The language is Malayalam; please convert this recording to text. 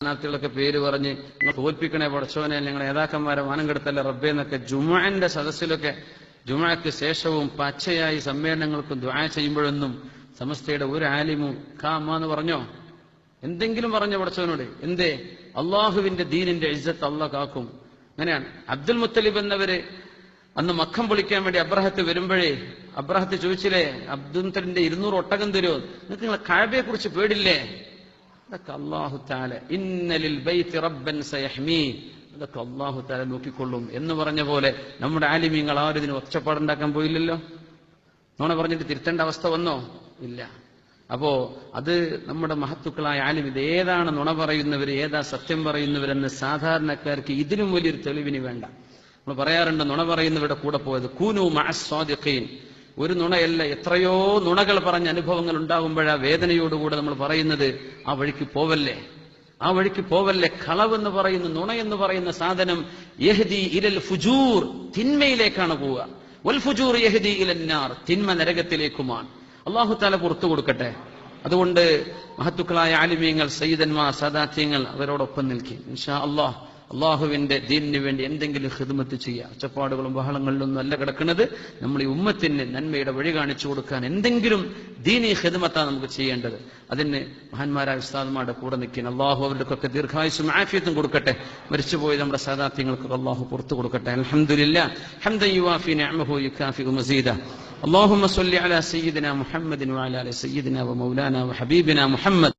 സ്ഥാനാർത്ഥികളൊക്കെ പേര് പറഞ്ഞ് നിങ്ങൾ തോൽപ്പിക്കണേ പടച്ചോനെ, ഞങ്ങൾ നേതാക്കന്മാരെ മാനം കെടുത്തല്ലേ റബ്ബേ എന്നൊക്കെ ജുമുഅന്റെ സദസ്സിലൊക്കെ ജുമുഅക്ക് ശേഷവും പച്ചയായി സമ്മേളനങ്ങൾക്കും ദുആ ചെയ്യുമ്പോഴൊന്നും സമസ്തയുടെ ഒരു ആലിമും എന്ന് പറഞ്ഞോ? എന്തെങ്കിലും പറഞ്ഞോ പടച്ചവനോട്? എന്തേ? അള്ളാഹുവിന്റെ ദീനിന്റെ ഇസ്സത്ത് അള്ളാഹ് കാക്കും. അങ്ങനെയാണ്. അബ്ദുൽ മുത്തലിബ് എന്നവര് അന്ന് മക്കം പൊളിക്കാൻ വേണ്ടി അബ്രഹത്ത് വരുമ്പോഴേ അബ്രഹത്ത് ചോദിച്ചില്ലേ, അബ്ദുൽ മുത്തലിന്റെ 200 ഒട്ടകം തരുമോ? നിങ്ങൾക്ക് നിങ്ങളെ കഅബയെ കുറിച്ച് പേടില്ലേ? അതൊക്കെ അല്ലാഹു തആല ഇന്നലിൽ ബൈത്തി റബ്ബൻ സയഹ്മീ, അതൊക്കെ അല്ലാഹു തആല നോക്കിക്കൊള്ളും എന്ന് പറഞ്ഞ പോലെ നമ്മുടെ ആലിമീങ്ങൾ ആരും ഇതിന് ഒച്ചപ്പാടുണ്ടാക്കാൻ പോയില്ലല്ലോ. നുണ പറഞ്ഞിട്ട് തിരുത്തേണ്ട അവസ്ഥ വന്നോ? ഇല്ല. അപ്പോ അത് നമ്മുടെ മഹത്തുക്കളായ ആലിം, ഇത് ഏതാണ് നുണ പറയുന്നവർ, ഏതാ സത്യം പറയുന്നവരെന്ന് സാധാരണക്കാർക്ക് ഇതിലും വലിയൊരു തെളിവിന് വേണ്ട. നമ്മൾ പറയാറുണ്ട്, നുണ പറയുന്നവരുടെ കൂടെ പോയത് കൂനു മഅസ് സ്വാദിഖീൻ. ഒരു നുണയല്ല, എത്രയോ നുണകൾ പറഞ്ഞ അനുഭവങ്ങൾ ഉണ്ടാകുമ്പോഴാ വേദനയോടുകൂടെ നമ്മൾ പറയുന്നത് ആ വഴിക്ക് പോവല്ലേ, ആ വഴിക്ക് പോവല്ലേ. കളവെന്ന് പറയുന്ന, നുണയെന്ന് പറയുന്ന സാധനം യഹ്ദി ഇലൽ ഫുജൂർ, തിന്മയിലേക്കാണ് പോവുക. വൽ ഫുജൂർ യഹ്ദി ഇലന്നാർ, തിന്മ നരകത്തിലേക്കുമാണ്. അല്ലാഹു തആല പുറത്തു കൊടുക്കട്ടെ. അതുകൊണ്ട് മഹത്തുക്കളായ ആലിമീങ്ങൾ, സയ്യിദന്മാർ, സാദാത്യങ്ങൾ അവരോടൊപ്പം നിൽക്കും ഇൻഷാ അല്ലാഹ്. അള്ളാഹുവിന്റെ ദീനിന് വേണ്ടി എന്തെങ്കിലും ഖിദ്മത്ത് ചെയ്യുക. ഒച്ചപ്പാടുകളും ബഹളങ്ങളിലൊന്നും അല്ല കിടക്കുന്നത്. നമ്മൾ ഈ ഉമ്മത്തിന് നന്മയുടെ വഴി കാണിച്ചു കൊടുക്കാൻ എന്തെങ്കിലും ദീനി ഖിദ്മത്താണ് നമുക്ക് ചെയ്യേണ്ടത്. അതിന് മഹാന്മാരായ ഉസ്താദുമാരുടെ കൂടെ നിൽക്കാൻ അള്ളാഹു അവർക്കൊക്കെ ദീർഘായുസ്സും ആഫിയത്തും കൊടുക്കട്ടെ. മരിച്ചുപോയി നമ്മുടെ സാദാത്യങ്ങൾക്ക് അള്ളാഹു പുറത്തു കൊടുക്കട്ടെ. അൽഹംദുലില്ലാഹ് ഹംദൻ യുവാഫി നിഅമഹു യുകാഫിഉ മസീദ. اللهم صل على سيدنا محمد وعلى آل سيدنا ومولانا وحبيبنا محمد.